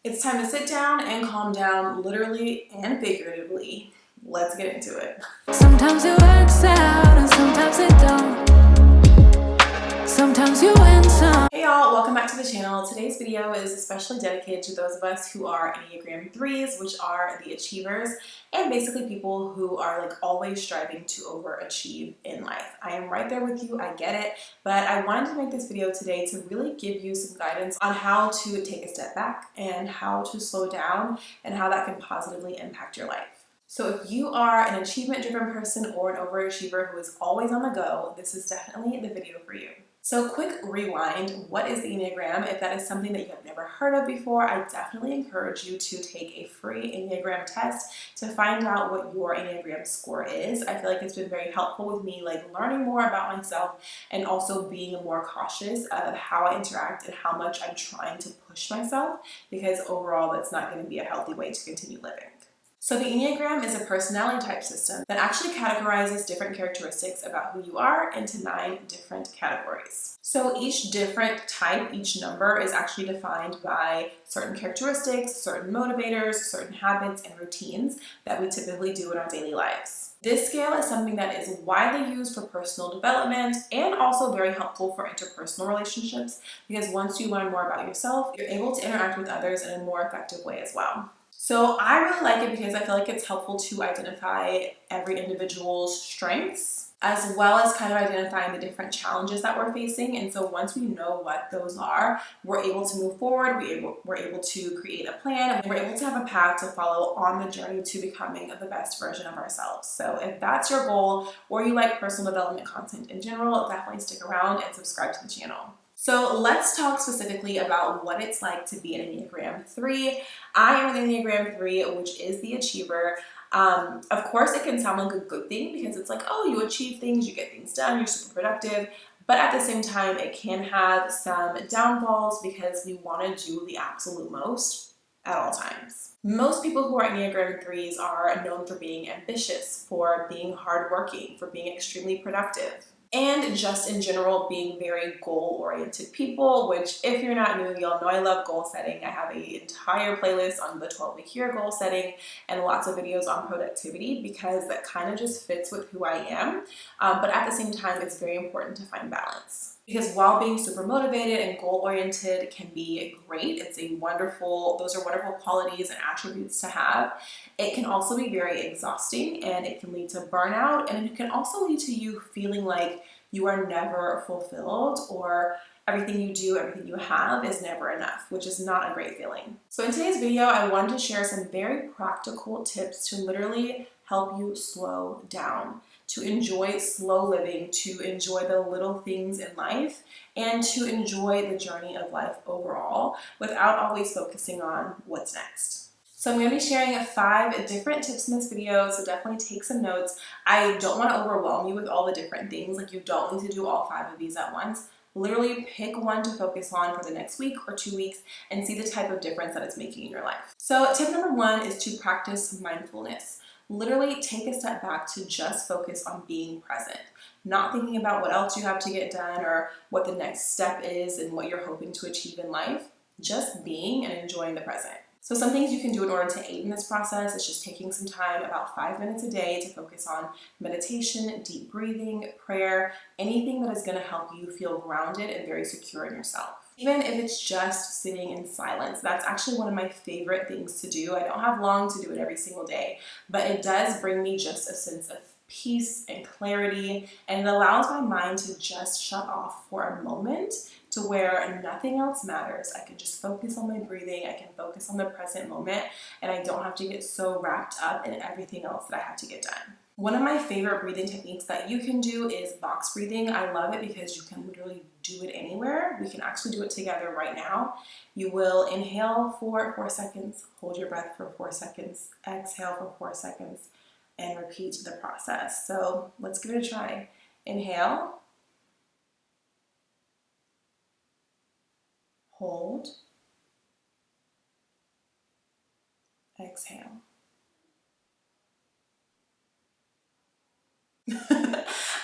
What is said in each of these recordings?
It's time to sit down and calm down, literally and figuratively. Let's get into it. Sometimes it works out and sometimes it don't. Sometimes you win some. Hey y'all, welcome back to the channel. Today's video is especially dedicated to those of us who are Enneagram 3s, which are the achievers, and basically people who are like always striving to overachieve in life. I am right there with you, I get it, but I wanted to make this video today to really give you some guidance on how to take a step back and how to slow down and how that can positively impact your life. So if you are an achievement-driven person or an overachiever who is always on the go, this is definitely the video for you. So quick rewind, what is the Enneagram? If that is something that you have never heard of before, I definitely encourage you to take a free Enneagram test to find out what your Enneagram score is. I feel like it's been very helpful with me learning more about myself and also being more cautious of how I interact and how much I'm trying to push myself, because overall that's not going to be a healthy way to continue living. So the Enneagram is a personality type system that actually categorizes different characteristics about who you are into 9 different categories. So each different type, each number is actually defined by certain characteristics, certain motivators, certain habits, and routines that we typically do in our daily lives. This scale is something that is widely used for personal development and also very helpful for interpersonal relationships, because once you learn more about yourself, you're able to interact with others in a more effective way as well. So I really like it because I feel like it's helpful to identify every individual's strengths, as well as kind of identifying the different challenges that we're facing. And so once we know what those are, we're able to move forward, we're able to create a plan, and we're able to have a path to follow on the journey to becoming the best version of ourselves. So if that's your goal, or you like personal development content in general, definitely stick around and subscribe to the channel. So let's talk specifically about what it's like to be an Enneagram 3. I am an Enneagram 3, which is the achiever. Of course, it can sound like a good thing because it's like, oh, you achieve things, you get things done, you're super productive. But at the same time, it can have some downfalls because we want to do the absolute most at all times. Most people who are Enneagram 3s are known for being ambitious, for being hardworking, for being extremely productive, and just in general being very goal-oriented people, which if you're not new, y'all know I love goal setting. I have an entire playlist on the 12-week year goal setting and lots of videos on productivity because that kind of just fits with who I am. But at the same time, it's very important to find balance. Because while being super motivated and goal-oriented can be great, those are wonderful qualities and attributes to have, it can also be very exhausting and it can lead to burnout, and it can also lead to you feeling like you are never fulfilled, or everything you do, everything you have is never enough, which is not a great feeling. So in today's video, I wanted to share some very practical tips to literally help you slow down, to enjoy slow living, to enjoy the little things in life, and to enjoy the journey of life overall without always focusing on what's next. So I'm going to be sharing 5 different tips in this video, so definitely take some notes. I don't want to overwhelm you with all the different things. You don't need to do all 5 of these at once. Literally pick one to focus on for the next week or 2 weeks and see the type of difference that it's making in your life. So tip number 1 is to practice mindfulness. Literally take a step back to just focus on being present, not thinking about what else you have to get done or what the next step is and what you're hoping to achieve in life, just being and enjoying the present. So some things you can do in order to aid in this process is just taking some time, about 5 minutes a day, to focus on meditation, deep breathing, prayer, anything that is going to help you feel grounded and very secure in yourself. Even if it's just sitting in silence, that's actually one of my favorite things to do. I don't have long to do it every single day, but it does bring me just a sense of peace and clarity, and it allows my mind to just shut off for a moment to where nothing else matters. I can just focus on my breathing, I can focus on the present moment, and I don't have to get so wrapped up in everything else that I have to get done. One of my favorite breathing techniques that you can do is box breathing. I love it because you can literally do it anywhere. We can actually do it together right now. You will inhale for 4 seconds, hold your breath for 4 seconds, exhale for 4 seconds, and repeat the process. So let's give it a try. Inhale, hold, exhale.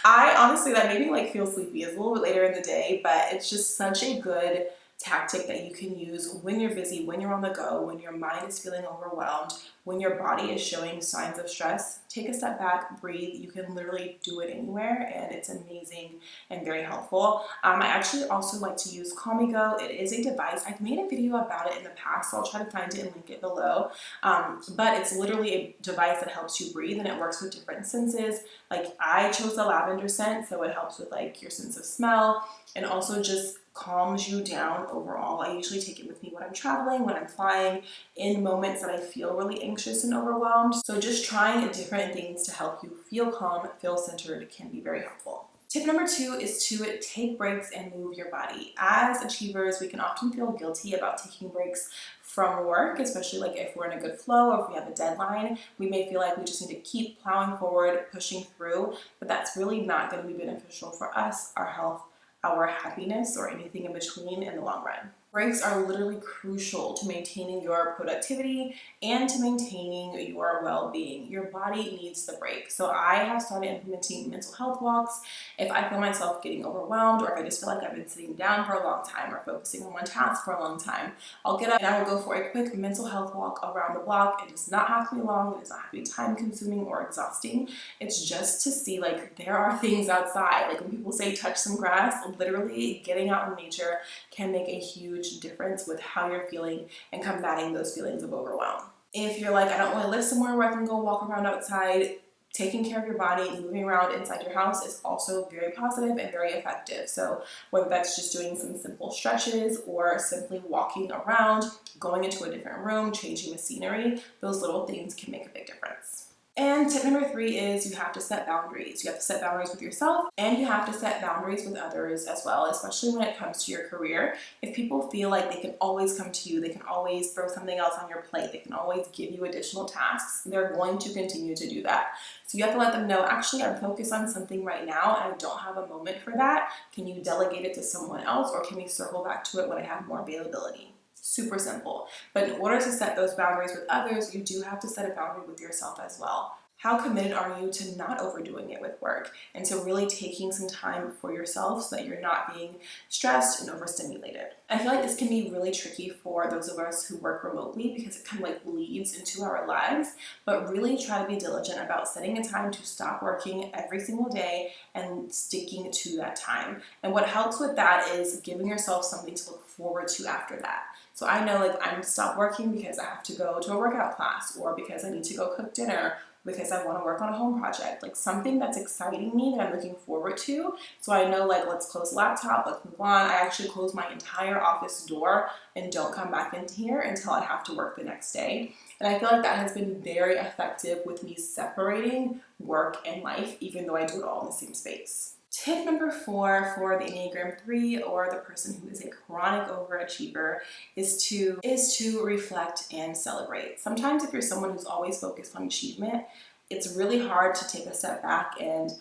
I honestly, that made me feel sleepy. It's a little bit later in the day, but it's just such a good tactic that you can use when you're busy, when you're on the go, when your mind is feeling overwhelmed, when your body is showing signs of stress. Take a step back, breathe. You can literally do it anywhere, and it's amazing and very helpful. I actually also like to use Calmigo. It is a device. I've made a video about it in the past, so I'll try to find it and link it below. But it's literally a device that helps you breathe, and it works with different senses. Like, I chose the lavender scent, so it helps with like your sense of smell, and also just calms you down overall. I usually take it with me when I'm traveling, when I'm flying, in moments that I feel really anxious and overwhelmed. So just trying different things to help you feel calm, feel centered can be very helpful. Tip number 2 is to take breaks and move your body. As achievers, we can often feel guilty about taking breaks from work, especially like if we're in a good flow or if we have a deadline. We may feel like we just need to keep plowing forward, pushing through, but that's really not going to be beneficial for us, our health, our happiness, or anything in between in the long run. Breaks are literally crucial to maintaining your productivity and to maintaining your well-being. Your body needs the break. So I have started implementing mental health walks. If I feel myself getting overwhelmed, or if I just feel like I've been sitting down for a long time or focusing on one task for a long time, I'll get up and I will go for a quick mental health walk around the block. It does not have to be long. It does not have to be time consuming or exhausting. It's just to see like there are things outside. Like when people say touch some grass, literally getting out in nature can make a huge difference with how you're feeling and combating those feelings of overwhelm. If you're like, I don't want to live somewhere where I can go walk around outside, taking care of your body, moving around inside your house is also very positive and very effective. So whether that's just doing some simple stretches or simply walking around, going into a different room, changing the scenery, those little things can make a big difference. And tip number 3 is you have to set boundaries. You have to set boundaries with yourself, and you have to set boundaries with others as well, especially when it comes to your career. If people feel like they can always come to you, they can always throw something else on your plate, they can always give you additional tasks, they're going to continue to do that. So you have to let them know, actually, I'm focused on something right now and I don't have a moment for that. Can you delegate it to someone else, or can we circle back to it when I have more availability? Super simple. But in order to set those boundaries with others, you do have to set a boundary with yourself as well. How committed are you to not overdoing it with work and to really taking some time for yourself so that you're not being stressed and overstimulated? I feel like this can be really tricky for those of us who work remotely because it kind of like bleeds into our lives, but really try to be diligent about setting a time to stop working every single day and sticking to that time. And what helps with that is giving yourself something to look forward to after that. So I know like I'm stop working because I have to go to a workout class, or because I need to go cook dinner, because I want to work on a home project, like something that's exciting me that I'm looking forward to. So I know like, let's close the laptop, let's move on. I actually close my entire office door and don't come back in here until I have to work the next day. And I feel like that has been very effective with me separating work and life, even though I do it all in the same space. Tip number 4 for the Enneagram 3 or the person who is a chronic overachiever is to reflect and celebrate. Sometimes if you're someone who's always focused on achievement, it's really hard to take a step back and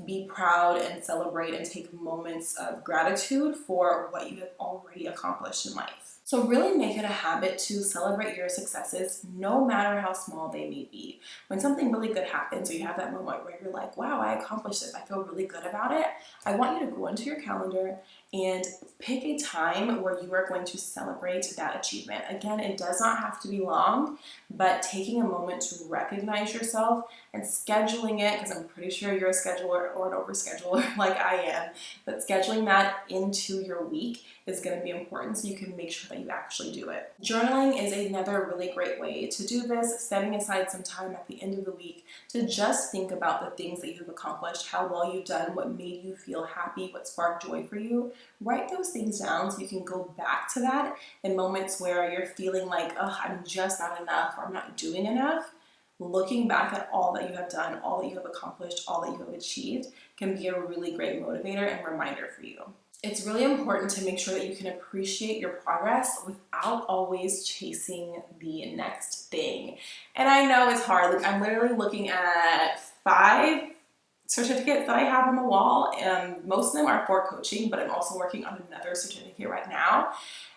be proud and celebrate and take moments of gratitude for what you have already accomplished in life. So really make it a habit to celebrate your successes, no matter how small they may be. When something really good happens, or you have that moment where you're like, wow, I accomplished this, I feel really good about it, I want you to go into your calendar and pick a time where you are going to celebrate that achievement. Again, it does not have to be long, but taking a moment to recognize yourself and scheduling it, because I'm pretty sure you're a scheduler or an overscheduler like I am, but scheduling that into your week is going to be important so you can make sure that you actually do it. Journaling is another really great way to do this, setting aside some time at the end of the week to just think about the things that you've accomplished, how well you've done, what made you feel happy, what sparked joy for you. Write those things down so you can go back to that in moments where you're feeling like, oh, I'm just not enough, or I'm not doing enough. Looking back at all that you have done, all that you have accomplished, all that you have achieved can be a really great motivator and reminder for you. It's really important to make sure that you can appreciate your progress without always chasing the next thing. And I know it's hard. Like, I'm literally looking at 5 certificates that I have on the wall, and most of them are for coaching, but I'm also working on another certificate right now.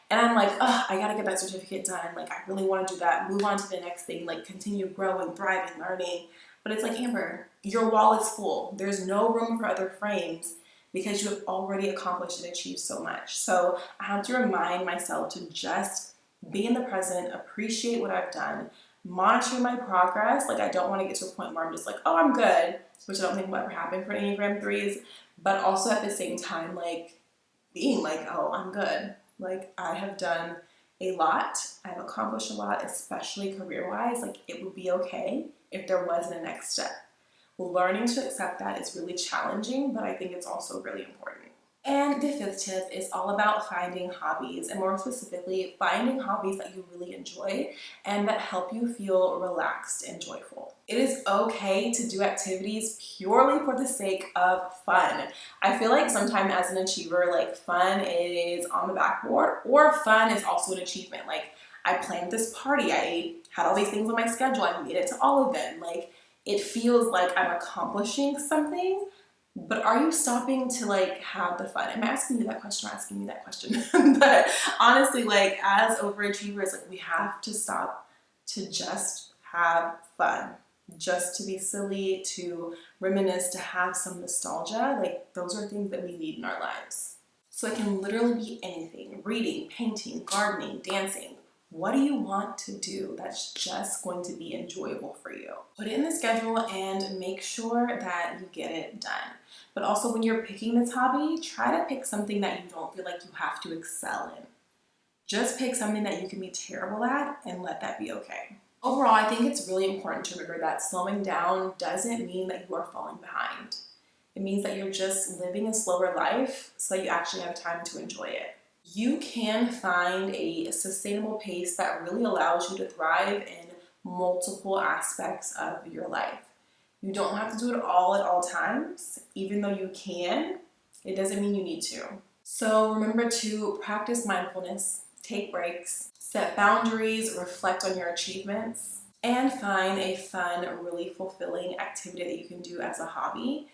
And I'm like, oh, I gotta get that certificate done. Like, I really want to do that, move on to the next thing, like continue growing, thriving, learning. But it's like, Amber, your wall is full. There's no room for other frames. because you have already accomplished and achieved so much. So I have to remind myself to just be in the present, appreciate what I've done, monitor my progress. Like, I don't want to get to a point where I'm just like, oh, I'm good, which I don't think will ever happen for Enneagram 3s, but also at the same time, like, being like, oh, I'm good. Like, I have done a lot. I've accomplished a lot, especially career-wise. Like, it would be okay if there wasn't a next step. Learning to accept that is really challenging, but I think it's also really important. And the 5th tip is all about finding hobbies, and more specifically, finding hobbies that you really enjoy and that help you feel relaxed and joyful. It is okay to do activities purely for the sake of fun. I feel like sometimes as an achiever, like, fun is on the backboard, or fun is also an achievement. Like, I planned this party, I had all these things on my schedule, I made it to all of them. Like, it feels like I'm accomplishing something. But are you stopping to, like, have the fun? I'm asking you that question or asking me that question. But honestly, like, as overachievers, like, we have to stop to just have fun, just to be silly, to reminisce, to have some nostalgia. Like, those are things that we need in our lives. So it can literally be anything: reading, painting, gardening, dancing. What do you want to do that's just going to be enjoyable for you? Put it in the schedule and make sure that you get it done. But also, when you're picking this hobby, try to pick something that you don't feel like you have to excel in. Just pick something that you can be terrible at and let that be okay. Overall, I think it's really important to remember that slowing down doesn't mean that you are falling behind. It means that you're just living a slower life so that you actually have time to enjoy it. You can find a sustainable pace that really allows you to thrive in multiple aspects of your life. You don't have to do it all at all times. Even though you can, it doesn't mean you need to. So remember to practice mindfulness, take breaks, set boundaries, reflect on your achievements, and find a fun, really fulfilling activity that you can do as a hobby.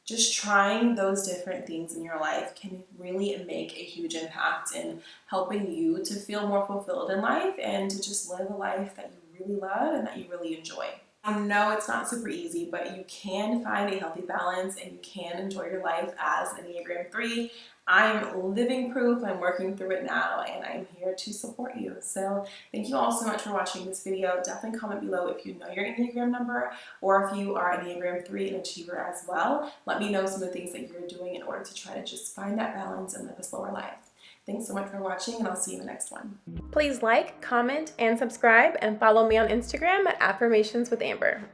Just trying those different things in your life can really make a huge impact in helping you to feel more fulfilled in life and to just live a life that you really love and that you really enjoy. I know it's not super easy, but you can find a healthy balance and you can enjoy your life as an Enneagram 3. I'm living proof. I'm working through it now, and I'm here to support you. So thank you all so much for watching this video. Definitely comment below if you know your Enneagram number, or if you are an Enneagram 3 and achiever as well. Let me know some of the things that you're doing in order to try to just find that balance and live a slower life. Thanks so much for watching, and I'll see you in the next one. Please like, comment, and subscribe, and follow me on Instagram at Affirmations with Amber.